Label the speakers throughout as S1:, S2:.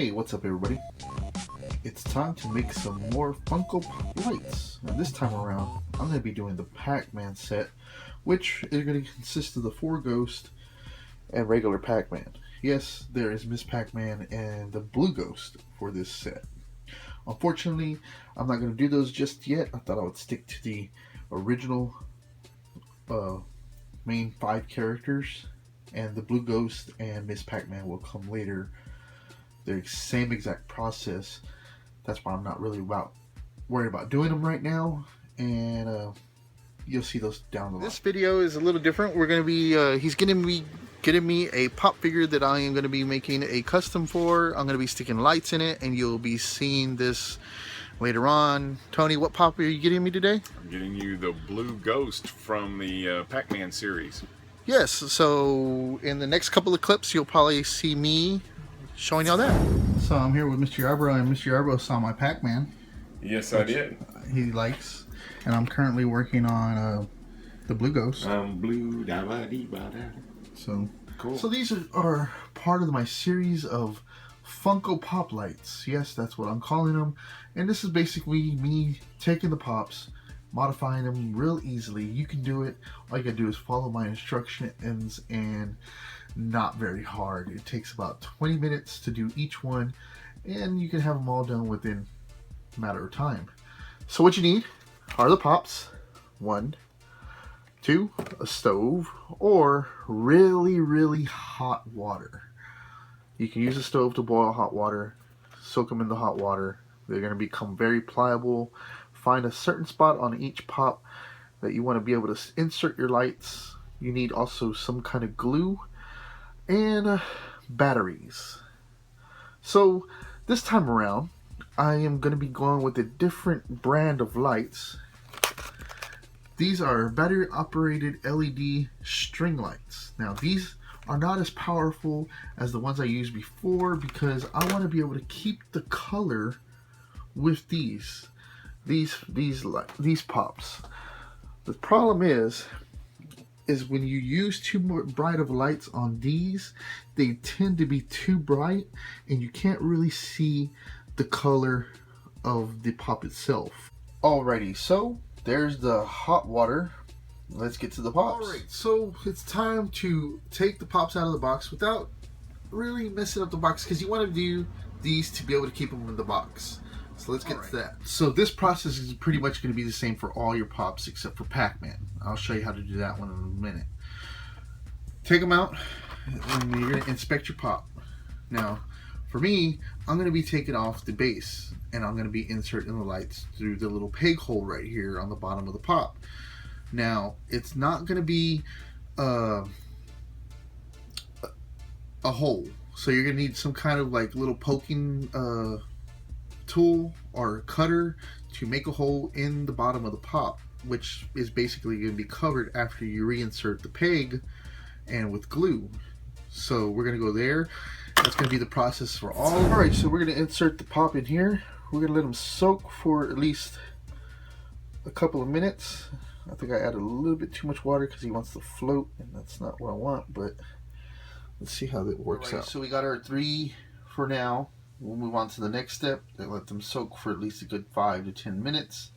S1: Hey, what's up everybody? It's time to make some more Funko PopLights. Now this time around, I'm going to be doing the Pac-Man set, which is going to consist of the 4 Ghost and regular Pac-Man. Yes, there is Miss Pac-Man and the Blue Ghost for this set. Unfortunately, I'm not going to do those just yet. I thought I would stick to the original main 5 characters, and the Blue Ghost and Miss Pac-Man will come later. They're the same exact process. That's why I'm not really worried about doing them right now, and you'll see those down the line. This video is a little different. We're gonna be he's gonna be getting me a pop figure that I am gonna be making a custom for. I'm gonna be sticking lights in it, and you'll be seeing this later on. Tony, what pop are you getting me today?
S2: I'm getting you the Blue Ghost from the Pac-Man series.
S1: Yes, so in the next couple of clips you'll probably see me showing y'all that. So I'm here with Mr. Yarbrough, and Mr. Yarbrough saw my Pac-Man.
S2: Yes, I did.
S1: He likes, and I'm currently working on the Blue Ghost.
S2: Blue da ba dee ba da.
S1: So
S2: cool.
S1: So these are part of my series of Funko PopLights. Yes, that's what I'm calling them. And this is basically me taking the pops, modifying them real easily. You can do it. All you gotta do is follow my instructions, and not very hard. It takes about 20 minutes to do each one, and you can have them all done within a matter of time. So what you need are the pops, 1, 2, a stove, or really hot water. You can use a stove to boil hot water, soak them in the hot water. They're going to become very pliable. Find a certain spot on each pop that you want to be able to insert your lights. You need also some kind of glue and batteries. So this time around, I am going to be going with a different brand of lights. These are battery operated LED string lights. Now these are not as powerful as the ones I used before, because I want to be able to keep the color with these pops. The problem is when you use too bright of lights on these, they tend to be too bright and you can't really see the color of the pop itself. Alrighty, so there's the hot water. Let's get to the pops. Alright, so it's time to take the pops out of the box without really messing up the box, because you want to do these to be able to keep them in the box. So let's get to that. So this process is pretty much going to be the same for all your pops except for Pac-Man. I'll show you how to do that one in a minute. Take them out, and you're going to inspect your pop. Now, for me, I'm going to be taking off the base, and I'm going to be inserting the lights through the little peg hole right here on the bottom of the pop. Now, it's not going to be a hole, so you're going to need some kind of like little poking tool or cutter to make a hole in the bottom of the pop, which is basically going to be covered after you reinsert the peg and with glue. So we're going to go there. That's going to be the process for all. Alright, so we're going to insert the pop in here. We're going to let them soak for at least a couple of minutes. I think I added a little bit too much water because he wants to float, and that's not what I want, but let's see how that works out. So we got our 3 for now. We'll move on to the next step and let them soak for at least a good 5 to 10 minutes.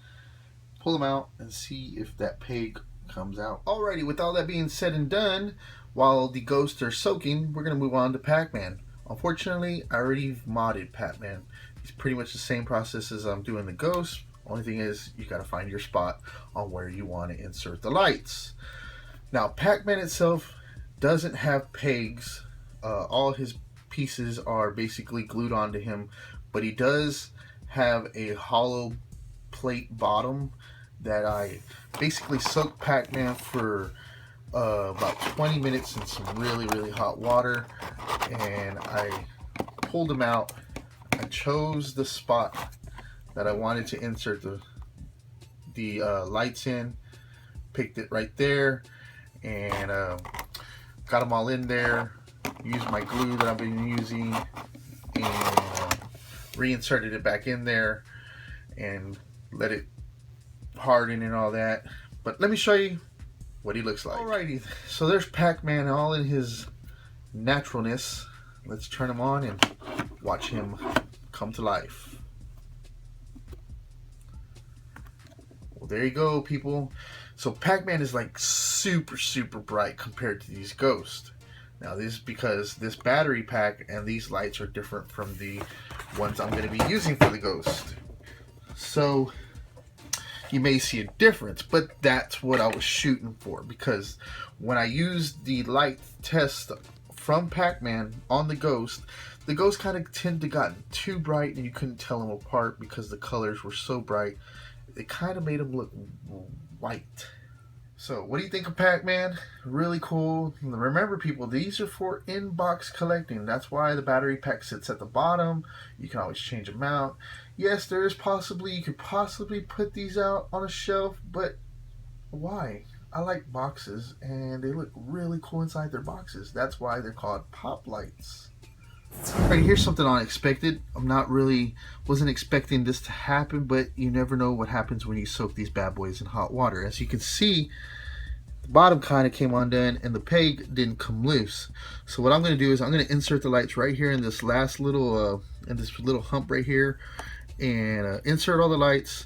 S1: Pull them out and see if that peg comes out. Alrighty, with all that being said and done, while the ghosts are soaking, we're going to move on to Pac-Man. Unfortunately, I already modded Pac-Man. It's pretty much the same process as I'm doing the ghost. Only thing is, you got to find your spot on where you want to insert the lights. Now, Pac-Man itself doesn't have pegs. All his pieces are basically glued onto him, but he does have a hollow plate bottom that I basically soaked Pac-Man for about 20 minutes in some really hot water, and I pulled him out. I chose the spot that I wanted to insert the lights in, picked it right there, and got them all in there. Used my glue that I've been using and reinserted it back in there and let it harden and all that. But let me show you what he looks like. Alrighty, so there's Pac-Man all in his naturalness. Let's turn him on and watch him come to life. Well, there you go, people. So Pac-Man is like super bright compared to these ghosts. Now this is because this battery pack and these lights are different from the ones I'm going to be using for the ghost. So you may see a difference, but that's what I was shooting for, because when I used the light test from Pac-Man on the ghost kind of tend to gotten too bright and you couldn't tell them apart because the colors were so bright. It kind of made them look white. So what do you think of Pac-Man? Really cool. Remember, people, these are for in-box collecting. That's why the battery pack sits at the bottom. You can always change them out. Yes, there is you could possibly put these out on a shelf, but why? I like boxes and they look really cool inside their boxes. That's why they're called Pop Lights. Alright, here's something unexpected. Wasn't expecting this to happen, but you never know what happens when you soak these bad boys in hot water. As you can see, the bottom kind of came undone and the peg didn't come loose. So what I'm going to do is I'm going to insert the lights right here in this last little hump right here, and insert all the lights,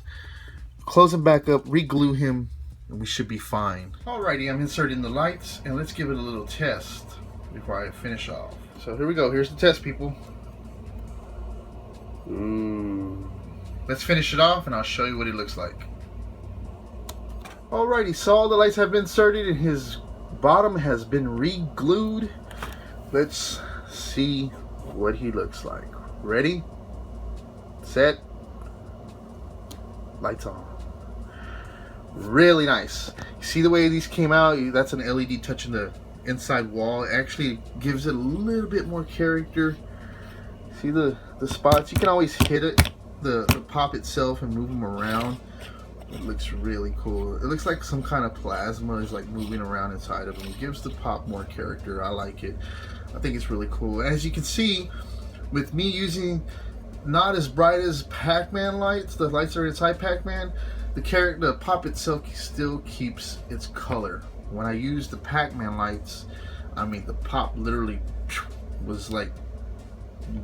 S1: close them back up, re-glue him, and we should be fine. Alrighty, I'm inserting the lights, and let's give it a little test before I finish off. So here we go. Here's the test, people. Ooh. Let's finish it off and I'll show you what it looks like. Alrighty, so all the lights have been inserted and his bottom has been re-glued. Let's see what he looks like. Ready? Set. Lights on. Really nice. You see the way these came out? That's an LED touching the inside wall. It actually gives it a little bit more character. See the spots? You can always hit it, the pop itself, and move them around. It looks really cool. It looks like some kind of plasma is like moving around inside of them. It gives the pop more character. I like it. I think it's really cool. As you can see, with me using not as bright as Pac-Man lights, the lights are inside Pac-Man, the pop itself still keeps its color. When I used the Pac-Man lights, I mean, the pop literally was like,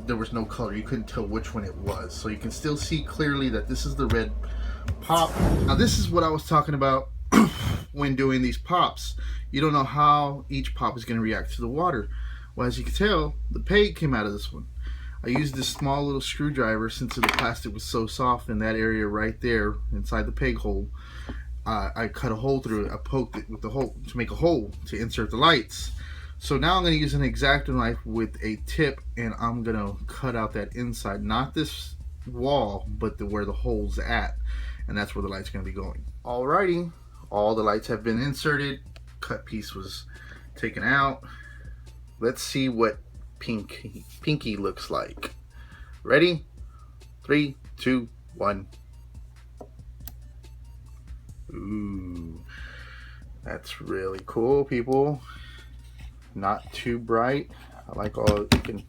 S1: there was no color. You couldn't tell which one it was. So you can still see clearly that this is the red pop. Now this is what I was talking about when doing these pops. You don't know how each pop is going to react to the water. Well, as you can tell, the peg came out of this one. I used this small little screwdriver, since the plastic was so soft in that area right there inside the peg hole. I cut a hole through it. I poked it with the hole to make a hole to insert the lights. So now I'm going to use an X-Acto knife with a tip, and I'm going to cut out that inside, not this wall, but where the hole's at, and that's where the light's going to be going. Alrighty, all the lights have been inserted. Cut piece was taken out. Let's see what Pinky looks like. Ready? 3, 2, 1. Ooh, that's really cool, people. Not too bright. I like all, you can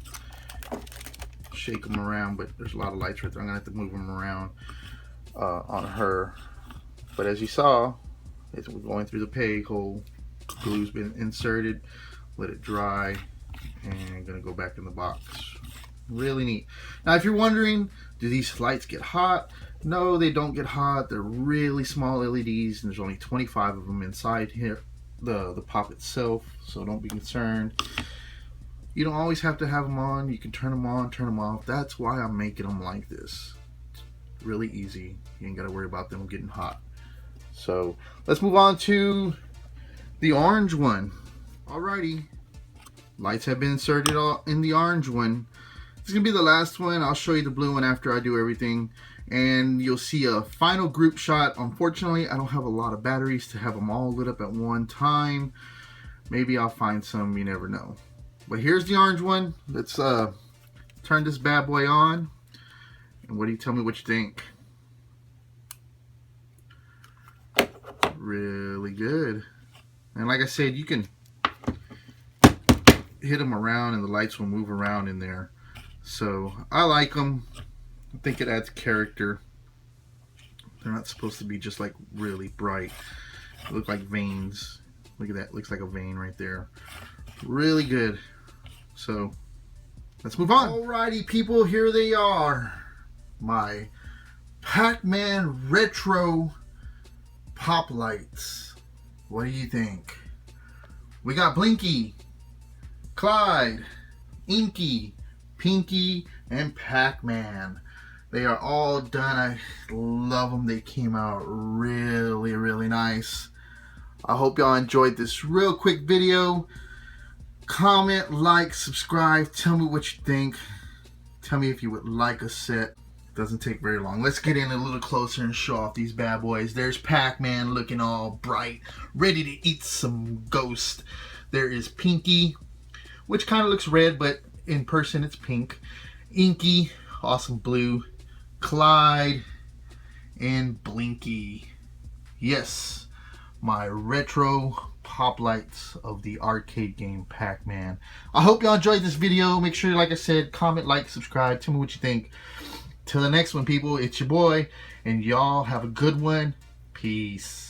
S1: shake them around, but there's a lot of lights right there. I'm gonna have to move them around on her. But as you saw, it's going through the peg hole. Glue's been inserted. Let it dry, and I'm gonna go back in the box. Really neat. Now, if you're wondering, do these lights get hot? No, they don't get hot. They're really small LEDs, and there's only 25 of them inside here, the pop itself, so don't be concerned. You don't always have to have them on. You can turn them on, turn them off. That's why I'm making them like this. It's really easy. You ain't got to worry about them getting hot. So let's move on to the orange one. Alrighty, lights have been inserted in the orange one. This is gonna be the last one. I'll show you the blue one after I do everything, and you'll see a final group shot. Unfortunately, I don't have a lot of batteries to have them all lit up at one time. Maybe I'll find some, you never know. But here's the orange one. Let's turn this bad boy on, and what do you tell me what you think? Really good. And like I said, you can hit them around and the lights will move around in there. So I like them. I think it adds character. They're not supposed to be just like really bright. They look like veins. Look at that. Looks like a vein right there. Really good. So let's move on. Alrighty, people, here they are. My Pacman Retro Pop Lights. What do you think? We got Blinky, Clyde, Inky, Pinky, and Pacman. They are all done. I love them. They came out really, really nice. I hope y'all enjoyed this real quick video. Comment, like, subscribe. Tell me what you think. Tell me if you would like a set. Doesn't take very long. Let's get in a little closer and show off these bad boys. There's Pac-Man looking all bright, ready to eat some ghost. There is Pinky, which kind of looks red, but in person it's pink. Inky, awesome blue. Clyde, and Blinky. Yes, my retro pop lights of the arcade game Pac-Man. I hope y'all enjoyed this video. Make sure, like I said, comment, like, subscribe. Tell me what you think. Till the next one, people, it's your boy, and y'all have a good one. Peace.